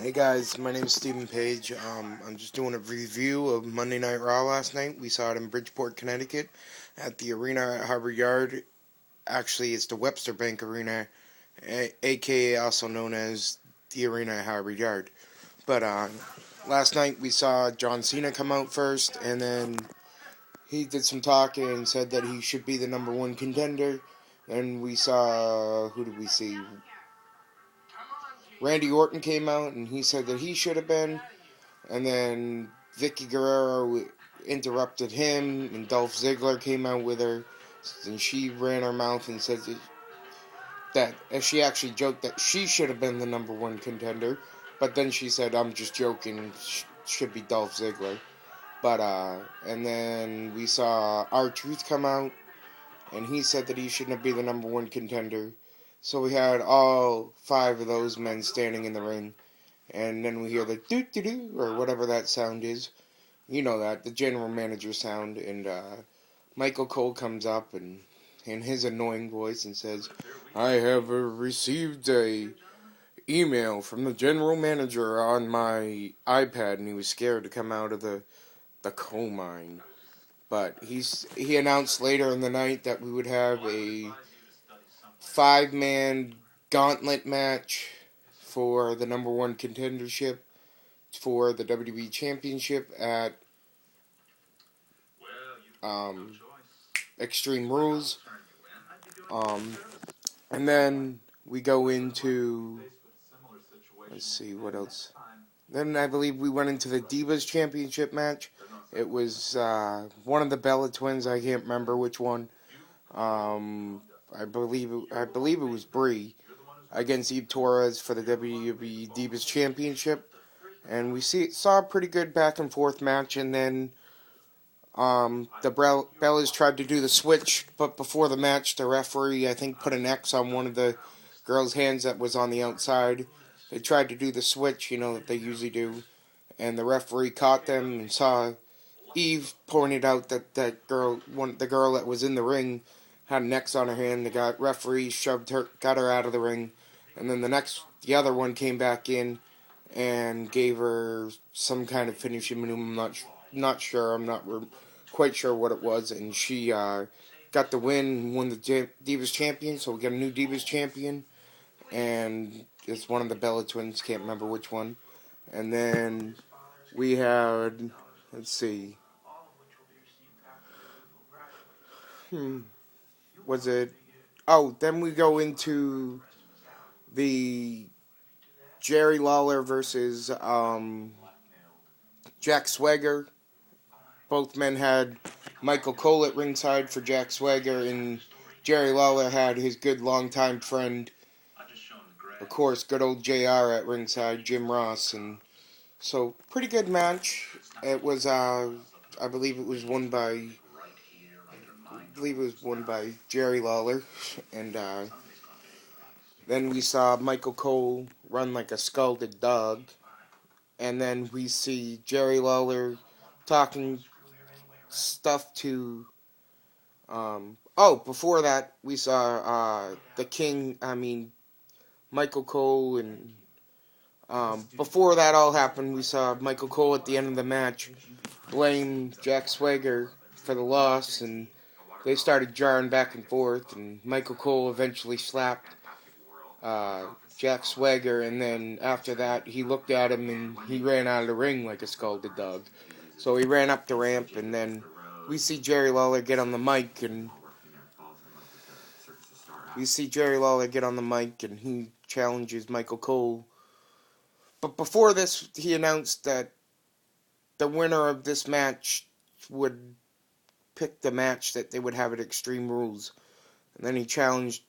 Hey guys, my name is Stephen Page. I'm just doing a review of Monday Night Raw last night. We saw it in Bridgeport, Connecticut, at the arena at Harbor Yard. Actually, it's the Webster Bank Arena, aka also known as the arena at Harbor Yard. But last night we saw John Cena come out first, and then he did some talking and said that he should be the number one contender. Then we saw, who did we see? Randy Orton came out, and he said that he should have been. And then Vicky Guerrero interrupted him, and Dolph Ziggler came out with her, and she ran her mouth and said that and she actually joked that she should have been the number one contender, but then she said, "I'm just joking, should be Dolph Ziggler." But and then we saw R-Truth come out, and he said that he shouldn't be the number one contender. So we had all five of those men standing in the ring. And then we hear the doo-doo-doo, or whatever that sound is. You know that, the general manager sound. And Michael Cole comes up and in his annoying voice and says, "I have received a email from the general manager on my iPad," and he was scared to come out of the coal mine. But he announced later in the night that we would have a 5-man gauntlet match for the number one contendership for the WWE Championship at Extreme Rules. And then we go into, let's see, what else? Then I believe we went into the Divas Championship match. It was one of the Bella twins. I can't remember which one. I believe it was Brie against Eve Torres for the WWE Divas Championship. And we saw a pretty good back and forth match, and then the Bellas tried to do the switch, but before the match, the referee, I think, put an X on one of the girls' hands that was on the outside. They tried to do the switch, that they usually do, and the referee caught them and saw Eve pointed out that the girl that was in the ring had an X on her hand. The referee got her out of the ring, and then the other one came back in and gave her some kind of finishing move. I'm not sure. I'm not quite sure what it was, and she got the win and won the Divas Champion. So we got a new Divas Champion, and it's one of the Bella twins. Can't remember which one. And then we had, let's see, was it? Oh, then we go into the Jerry Lawler versus Jack Swagger. Both men had Michael Cole at ringside for Jack Swagger, and Jerry Lawler had his good longtime friend, of course, good old JR at ringside, Jim Ross. And so, pretty good match. It was, I believe it was won by Jerry Lawler. And then we saw Michael Cole run like a scalded dog. And then we see Jerry Lawler talking stuff to, before that, we saw Michael Cole, and before that all happened, we saw Michael Cole at the end of the match blame Jack Swagger for the loss, and they started jarring back and forth, and Michael Cole eventually slapped Jack Swagger, and then after that, he looked at him and he ran out of the ring like a scalded dog. So he ran up the ramp, and then we see Jerry Lawler get on the mic, and he challenges Michael Cole. But before this, he announced that the winner of this match would pick the match that they would have at Extreme Rules. And then he challenged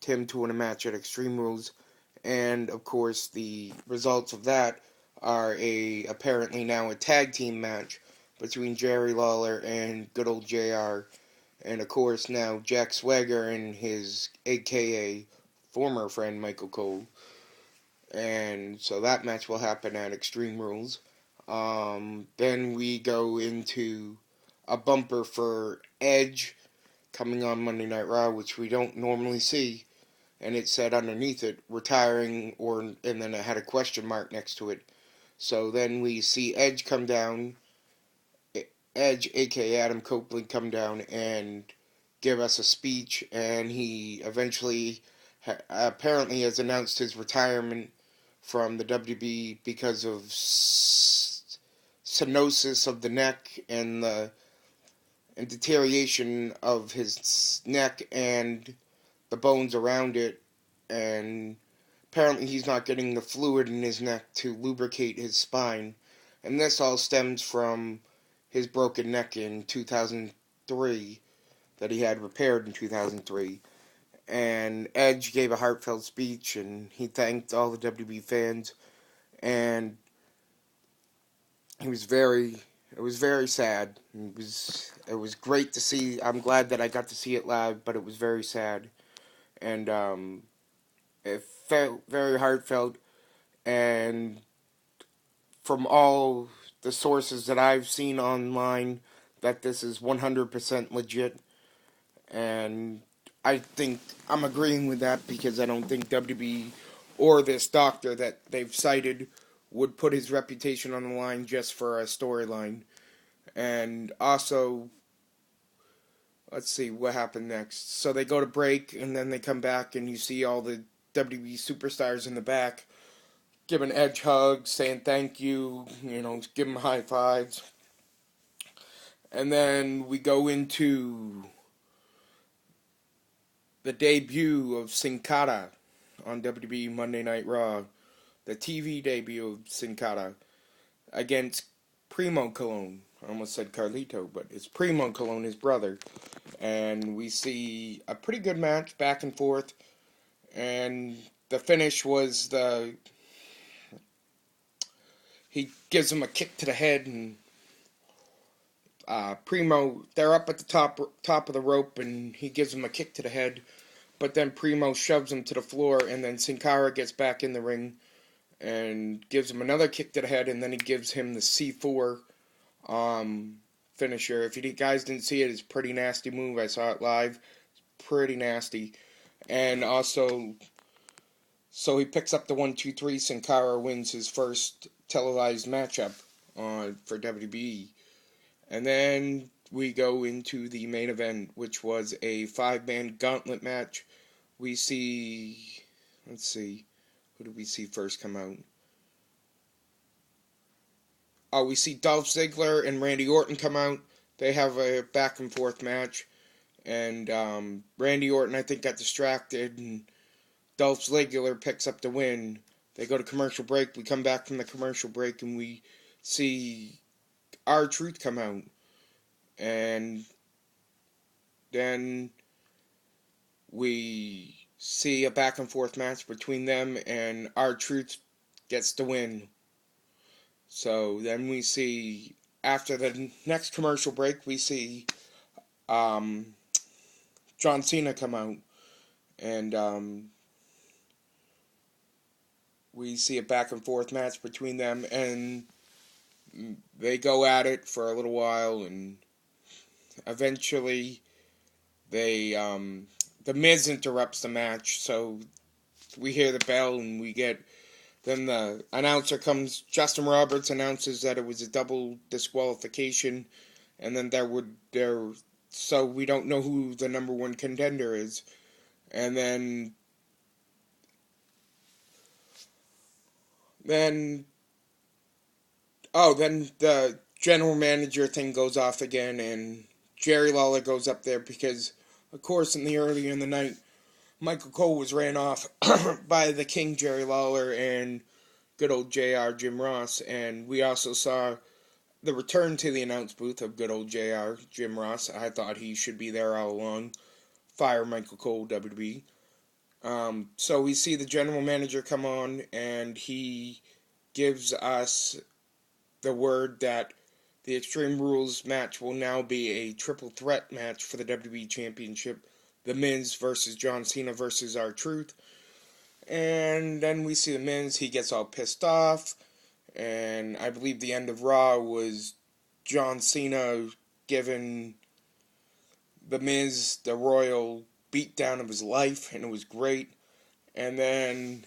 him to win a match at Extreme Rules. And, of course, the results of that are apparently now a tag team match between Jerry Lawler and good old JR. And, of course, now Jack Swagger and his a.k.a. former friend Michael Cole. And so that match will happen at Extreme Rules. Then we go into a bumper for Edge coming on Monday Night Raw, which we don't normally see. and it said underneath it, retiring, and then it had a question mark next to it. So then we see Edge come down, Edge, aka Adam Copeland, come down and give us a speech, and he eventually apparently has announced his retirement from the WB because of stenosis of the neck and deterioration of his neck and the bones around it, and apparently he's not getting the fluid in his neck to lubricate his spine, and this all stems from his broken neck in 2003 that he had repaired in 2003. And Edge gave a heartfelt speech, and he thanked all the WB fans, and it was very sad. It was great to see. I'm glad that I got to see it live, but it was very sad, and it felt very heartfelt. And from all the sources that I've seen online, that this is 100% legit, and I think I'm agreeing with that because I don't think WB or this doctor that they've cited would put his reputation on the line just for a storyline. And also, let's see what happened next. So they go to break, and then they come back, and you see all the WB superstars in the back giving Edge hugs, saying thank you, give him high fives. And then we go into the debut of Sin Cara on WWE Monday Night Raw. The TV debut of Sin Cara against Primo Colon. I almost said Carlito, but it's Primo Colon, his brother. And we see a pretty good match, back and forth. And the finish was he gives him a kick to the head, and Primo, they're up at the top of the rope, and he gives him a kick to the head. But then Primo shoves him to the floor, and then Sin Cara gets back in the ring and gives him another kick to the head, and then he gives him the C4 finisher. If you guys didn't see it, it's a pretty nasty move. I saw it live. It's pretty nasty. And also, so he picks up the 1-2-3. Sin Cara wins his first televised matchup for WWE. And then we go into the main event, which was a 5-man gauntlet match. We see, let's see, who did we see first come out? Oh, we see Dolph Ziggler and Randy Orton come out. They have a back and forth match. And Randy Orton, I think, got distracted, and Dolph Ziggler picks up the win. They go to commercial break. We come back from the commercial break, and we see R-Truth come out. And then we see a back and forth match between them, and R-Truth gets the win. So then we see, after the next commercial break, we see John Cena come out. And we see a back and forth match between them, and they go at it for a little while, and eventually the Miz interrupts the match, so we hear the bell, and then the announcer comes, Justin Roberts announces that it was a double disqualification, and then so we don't know who the number one contender is. And then the general manager thing goes off again, and Jerry Lawler goes up there because, of course, earlier in the night, Michael Cole was ran off by the King Jerry Lawler and good old JR Jim Ross, and we also saw the return to the announce booth of good old JR Jim Ross. I thought he should be there all along. Fire Michael Cole, WWE. So we see the general manager come on, and he gives us the word that the Extreme Rules match will now be a triple threat match for the WWE Championship. The Miz versus John Cena versus R-Truth. And then we see the Miz, he gets all pissed off, and I believe the end of Raw was John Cena giving the Miz the royal beatdown of his life, and it was great. And then